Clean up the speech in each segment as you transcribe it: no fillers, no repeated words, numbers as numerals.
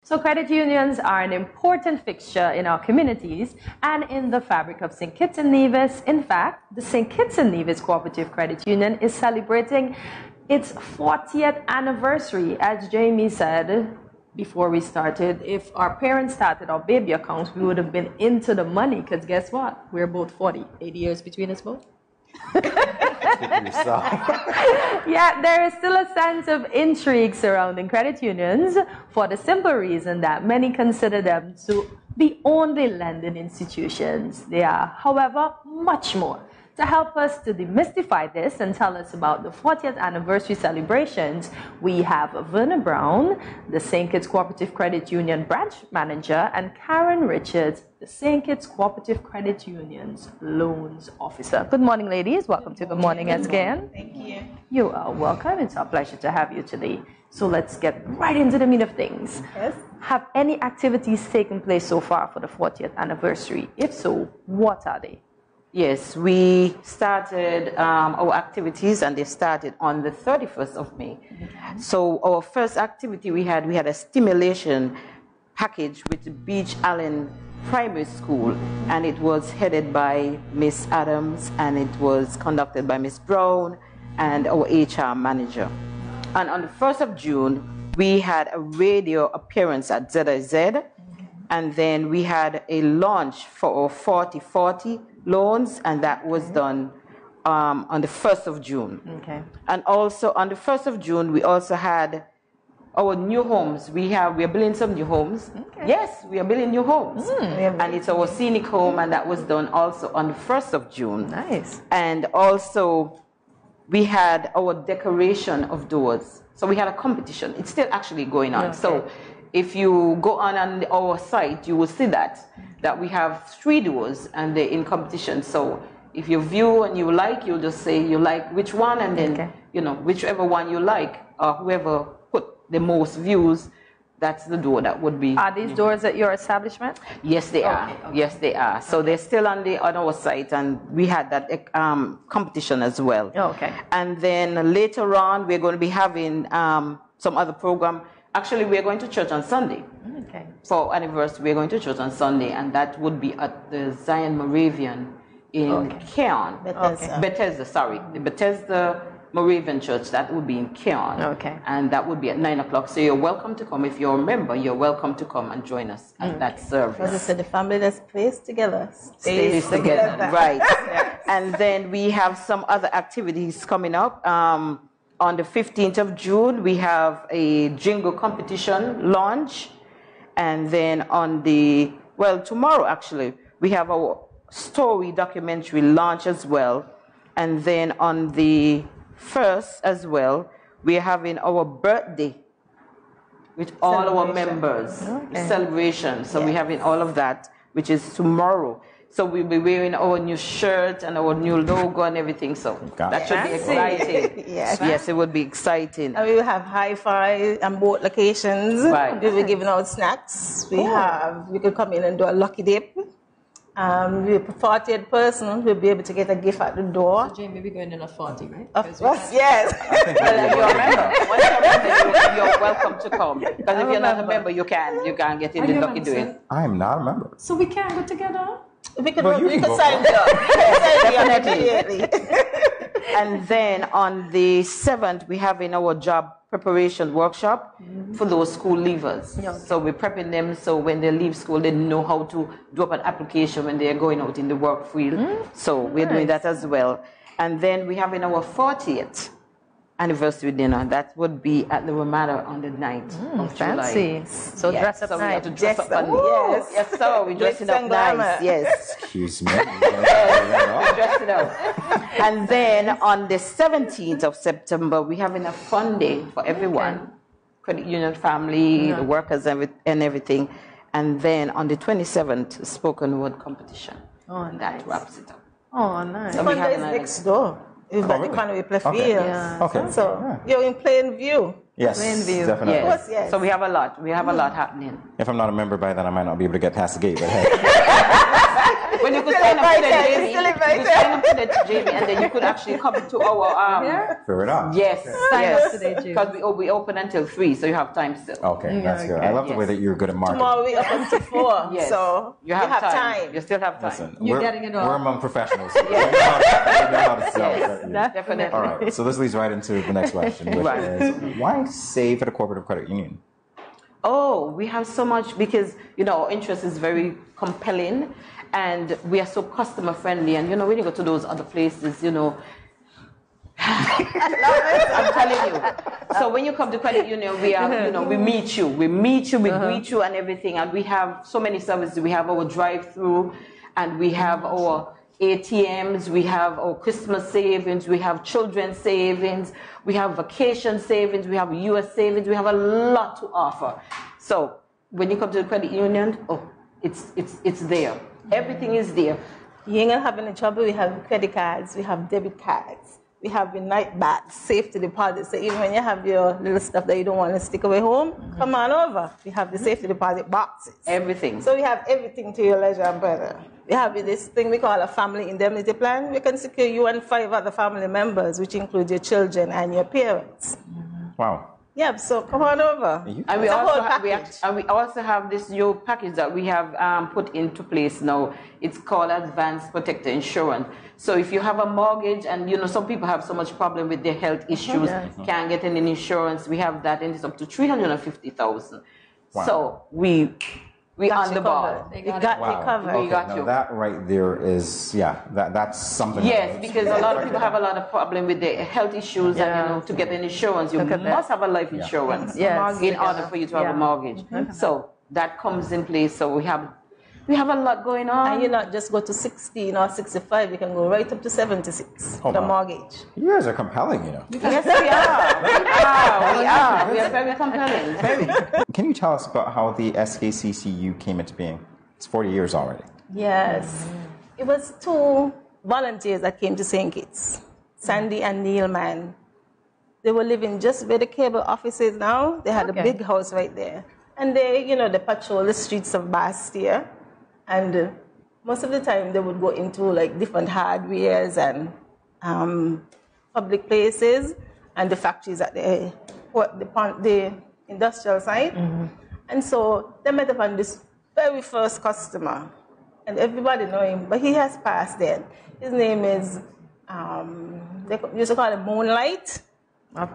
So credit unions are an important fixture in our communities and in the fabric of St. Kitts and Nevis. In fact, the St. Kitts and Nevis Co-Operative Credit Union is celebrating its 40th anniversary. As Jamie said before we started, if our parents started our baby accounts, we would have been into the money, because guess what? We're both 40, 80 years between us both. Yeah, there is still a sense of intrigue surrounding credit unions for the simple reason that many consider them to be only lending institutions. They are, however, much more. To help us to demystify this and tell us about the 40th anniversary celebrations, we have Verna Browne, the St. Kitts Cooperative Credit Union branch manager, and Karen Richards, the St. Kitts Cooperative Credit Union's loans officer. Good morning, ladies. Welcome to Good Morning, SKN. Thank you. You are welcome. It's our pleasure to have you today. So let's get right into the meat of things. Yes. Have any activities taken place so far for the 40th anniversary? If so, what are they? Yes, we started our activities, and they started on the 31st of May. Okay. So our first activity we had a stimulation package with the Beach Allen Primary School, and it was headed by Miss Adams, and it was conducted by Miss Browne and our HR manager. And on the 1st of June, we had a radio appearance at ZIZ, and then we had a launch for our 40/40 loans, and that was done on the 1st of June. Okay. And also on the 1st of June, we also had our new homes. We are building some new homes. Okay. Yes, we are building new homes. And it's our scenic home, and that was done also on the 1st of June. Nice. And also we had our decoration of doors. So we had a competition. It's still actually going on. Okay. So if you go on our site, you will see that we have 3 doors, and they're in competition. So if you view and you like, you'll just say you like which one, and then, whichever one you like, or whoever put the most views, that's the door that would be. Are these doors at your establishment? Yes, they are. Okay. Yes, they are. So they're still on our site, and we had that competition as well. Oh, okay. And then later on, we're going to be having some other program. Actually, we're going to church on Sunday. Okay. For anniversary, we're going to church on Sunday, and that would be at the Zion Moravian in Keon. Bethesda, sorry. The Bethesda Moravian Church, that would be in Keon. Okay. And that would be at 9 o'clock. So you're welcome to come. If you're a member, you're welcome to come and join us at that service. As I said, the family that's placed together stays together. Right. Yes. And then we have some other activities coming up. On the 15th of June, we have a jingle competition launch. And then tomorrow actually, we have our story documentary launch as well. And then on the 1st as well, we're having our birthday with all our members. Celebration. So we're having all of that, which is tomorrow. So we'll be wearing our new shirt and our new logo and everything. So that should be exciting. Yes, it would be exciting. And we will have hi-fi and both locations. Right. We will be giving out snacks. We could come in and do a lucky dip. The 40th person will be able to get a gift at the door. So Jamie, we're going in a 40, right? Of course, yes. Well, if you're a member, once you're a member, you're welcome to come. Because if you're not a member, you can't get in the lucky doing. I am not a member. So we can't go together? We could go sign it up. Definitely. And then on the 7th, we have in our job preparation workshop for those school leavers. So we're prepping them so when they leave school, they know how to do up an application when they're going out in the work field. So we're doing that as well. And then we have in our 40th anniversary dinner. That would be at the Ramada on the 9th of fancy. July. So dress up so we have to nice. dress up. Yes, sir. We're dressing up nice. Yes. Excuse me. We're dressing up. And then on the 17th of September, we're having a fun day for everyone. Credit union family, the workers and everything. And then on the 27th, spoken word competition. Oh, and that wraps it up. Oh, nice. The fun is next door. It's at the Conway Play Field. Okay. So you're in plain view. Yes, Plainview. definitely. Yes. Yes. So we have a lot. We have a lot happening. If I'm not a member by then, I might not be able to get past the gate. But hey. When you could sign up to the Jamie, you could sign up to the Jamie, and then you could actually come to our Fair enough. Yes, Sign yes. up today, Jamie. Because we open until 3, so you have time still. Okay, that's good. I love the way that you're good at marketing. Tomorrow we open to 4, Yes. so You have time. You still have time. Listen, You're getting it all. We're among professionals. We know how to sell. Yes, definitely. All right, so this leads right into the next question, which is, why save at a cooperative credit union? Oh, we have so much because, our interest is very compelling and we are so customer friendly. And, when you go to those other places, I'm telling you. So when you come to credit union, we are, we meet you, we greet you and everything. And we have so many services. We have our drive-through and we have our ATMs, we have our Christmas savings, we have children's savings, we have vacation savings, we have US savings, we have a lot to offer. So when you come to the credit union, it's there. Everything is there. You ain't gonna have any trouble. We have credit cards, we have debit cards, we have your night bags, safety deposits. So even when you have your little stuff that you don't want to stick away home, come on over. We have the safety deposit boxes. Everything. So we have everything to your leisure and pleasure. We have this thing we call a family indemnity plan. We can secure you and 5 other family members, which include your children and your parents. Wow. Yeah, so come on over. And we also have this new package that we have put into place now. It's called Advanced Protector Insurance. So if you have a mortgage and some people have so much problem with their health issues, can't get any insurance, we have that and it's up to $350,000. Wow. So we on the ball. You got me covered. We got you. That right there is, that's something. Yes, because a lot of people have a lot of problem with their health issues and to get an insurance, you must have a life insurance in order for you to have a mortgage. So that comes in place. So we have a lot going on. And you not just go to 16 or 65, you can go right up to 76 for the mortgage. You guys are compelling, Yes, we are. We are very compelling. Very. Can you tell us about how the SKCCU came into being? It's 40 years already. Yes. It was 2 volunteers that came to St. Kitts, Sandy and Neil Mann. They were living just where the cable office is now. They had a big house right there. And they, they patrol the streets of Bastia. And most of the time they would go into like different hardwares and public places and the factories at the industrial site. And so they met upon this very first customer. And everybody know him, but he has passed then. His name is, they used to call him Moonlight.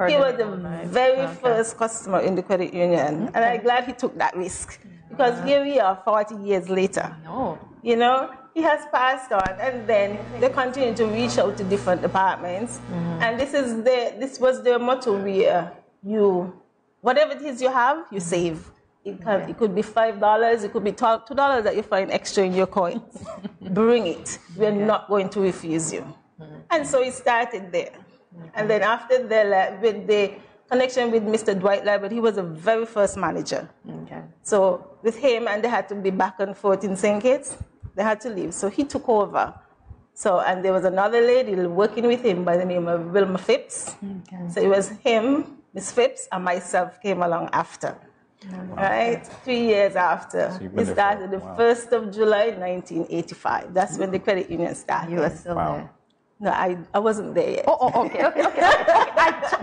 He was the very first customer in the credit union. And I'm glad he took that risk. Because here we are 40 years later. He has passed on, and then they continue to reach out to different departments. And this was their motto where whatever it is you have, you save. It could be $5, it could be $2 that you find extra in your coins. Bring it. We're not going to refuse you. And so it started there. And then after with the connection with Mr. Dwight Liebert, he was the very first manager. So with him, and they had to be back and forth in St. Kitts, they had to leave. So he took over. So, and there was another lady working with him by the name of Wilma Phipps. So it was him, Miss Phipps, and myself came along after. Right? 3 years after. So We started the 1st of July, 1985. That's when the credit union started. You were still there. No, I wasn't there yet. Okay.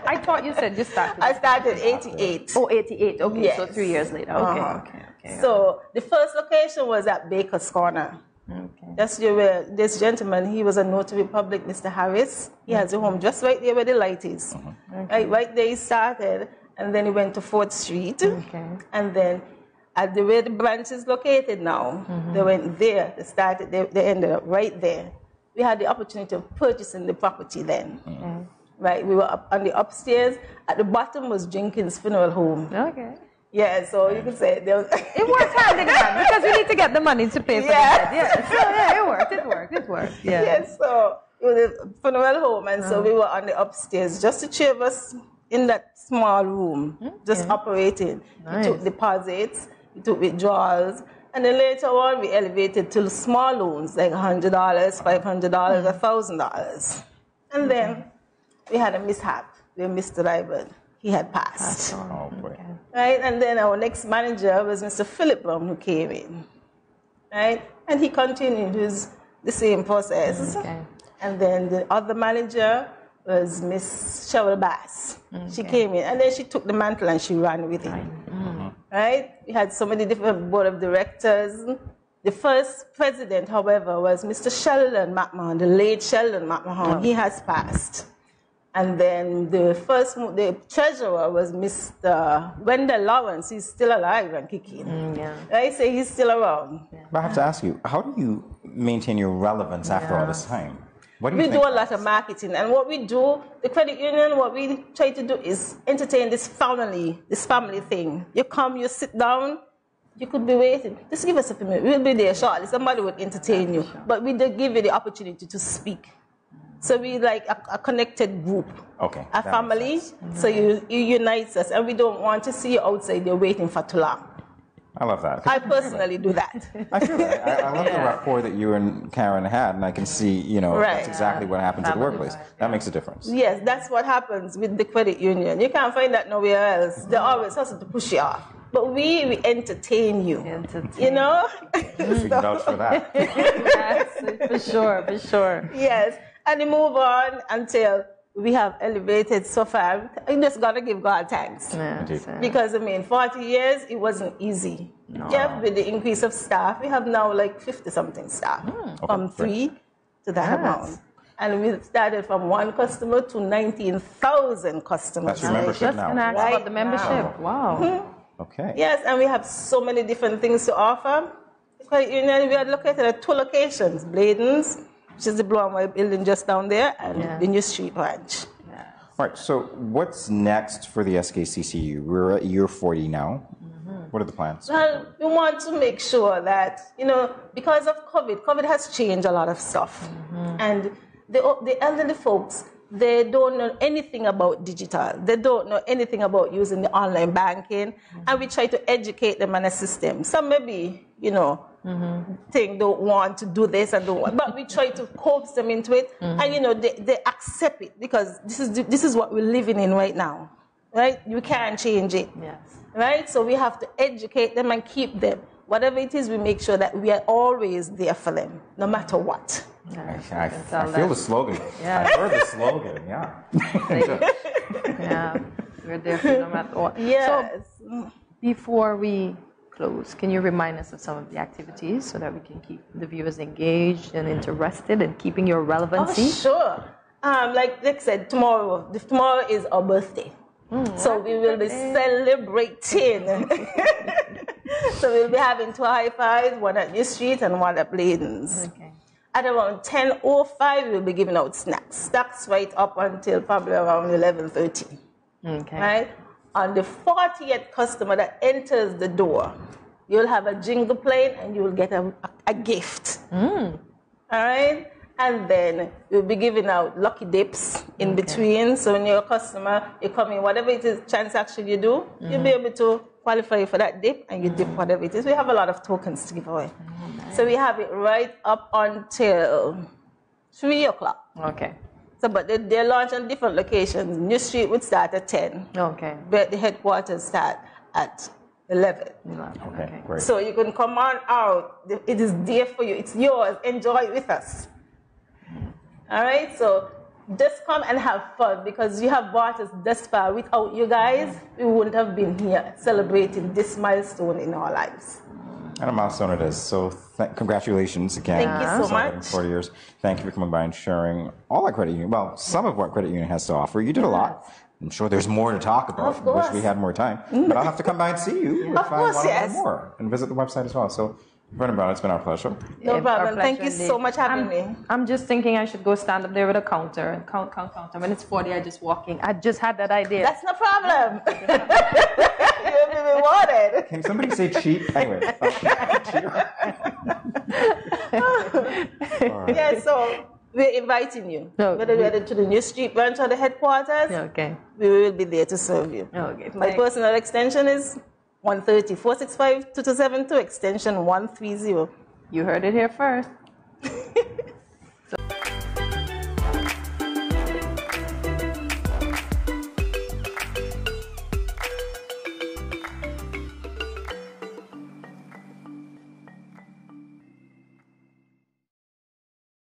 I thought you said you started. I started 88. 88. Okay, Yes. so 3 years later. Okay. So the first location was at Baker's Corner. That's where this gentleman, he was a notary public, Mr. Harris. He has a home just right there where the light is. Right there he started, and then he went to 4th Street. And then at where the branch is located now, they went there. They ended up right there. We had the opportunity of purchasing the property then. Right, we were up on the upstairs. At the bottom was Jenkins Funeral Home. Yeah, so you could say there was it worked hand in hand because we need to get the money to pay for the debt. So it worked. Yes, so it was a funeral home, and so we were on the upstairs, just the 3 of us in that small room, just operating. We took deposits, we took withdrawals, and then later on we elevated to small loans like $100, $500, $1,000. And then we had a mishap with Mr. Liebert. He had passed. Oh, boy. Right, and then our next manager was Mr. Philip Brown, who came in. right? And he continued the same process. Okay. And then the other manager was Miss Cheryl Bass. Okay. She came in, and then she took the mantle and she ran with it. Right? We had so many different board of directors. The first president, however, was Mr. Sheldon McMahon, the late Sheldon McMahon. He has passed. And then the treasurer was Mr. Wendell Lawrence. He's still alive and kicking. Right? So he's still around. But I have to ask you, how do you maintain your relevance after all this time? What do you We do a lot of marketing, and what we do, the credit union, what we try to do is entertain this family thing. You come, you sit down, you could be waiting. Just give us a few minutes. We'll be there shortly. Somebody will entertain you. But we do give you the opportunity to speak. So we like a connected group, a family. So you unite us, and we don't want to see you outside there waiting for too long. I love that. I personally do that. I feel that. I love the rapport that you and Karen had, and I can see, that's exactly what happens at the workplace. That makes a difference. Yes, that's what happens with the credit union. You can't find that nowhere else. They always hustle to push you off. But we entertain you. You know? We can vouch for that. Yes, for sure. Yes. And we move on until we have elevated so far. I just got to give God thanks. Because, 40 years, it wasn't easy. No. Yeah, with the increase of staff, we have now like 50-something staff. From 3 to that amount. And we started from 1 customer to 19,000 customers. That's your membership now. Just ask about the membership. Wow. Okay. Yes, and we have so many different things to offer. We are located at 2 locations, Bladen's, which is the blue and white building just down there, and the New Street branch. All right, so what's next for the SKCCU? We're at year 40 now. What are the plans? Well, we want to make sure that, because of COVID has changed a lot of stuff. And the elderly folks, they don't know anything about digital. They don't know anything about using the online banking. And we try to educate them on a system. Some maybe, don't want to do this and don't want, but we try to coax them into it. And, they accept it because this is what we're living in right now. Right? You can't change it. Yes. Right? So we have to educate them and keep them. Whatever it is, we make sure that we are always there for them, no matter what. I feel the slogan. Yeah. I heard the slogan, We're there for no matter what. Yes. So, before we close, can you remind us of some of the activities so that we can keep the viewers engaged and interested in keeping your relevancy? Oh, sure. Like I said, tomorrow is our birthday. So we will be celebrating. So we'll be having 2 high fives, 1 at New Street and 1 at Bladen's. Okay. At around 10:05, we'll be giving out snacks. Snacks right up until probably around 11:30. Okay. Right? On the 40th customer that enters the door, you'll have a jingle playing and you'll get a gift. All right? And then we'll be giving out lucky dips in between. So when you're a customer, you come in, whatever it is transaction you do, you'll be able to qualify for that dip and you dip whatever it is. We have a lot of tokens to give away. Nice. So we have it right up until 3 o'clock. Okay. So, but they launch on different locations. New Street would start at 10. Okay. But the headquarters start at 11. Okay, great. So you can come on out. It is there for you. It's yours. Enjoy it with us. All right? So just come and have fun because you have brought us this far. Without you guys, we wouldn't have been here celebrating this milestone in our lives. And a milestone it is. So congratulations again. Thank you so much. 40 years. Thank you for coming by and sharing all our credit union. Well, some of what credit union has to offer. You did a lot. I'm sure there's more to talk about. Of course. I wish we had more time. But I'll have to come by and see you if I want to learn more and visit the website as well. So, Verna Browne, it's been our pleasure. No problem. Thank you so much for having me. I'm just thinking I should go stand up there with a counter and count. When it's 40, I just walk in. I just had that idea. That's no problem. You'll be rewarded. Can somebody say cheap? Anyway. Yeah, so we're inviting you. Whether we're to the New Street branch or the headquarters, we will be there to serve you. Okay. My personal extension is 130-465-2272, extension 130. You heard it here first.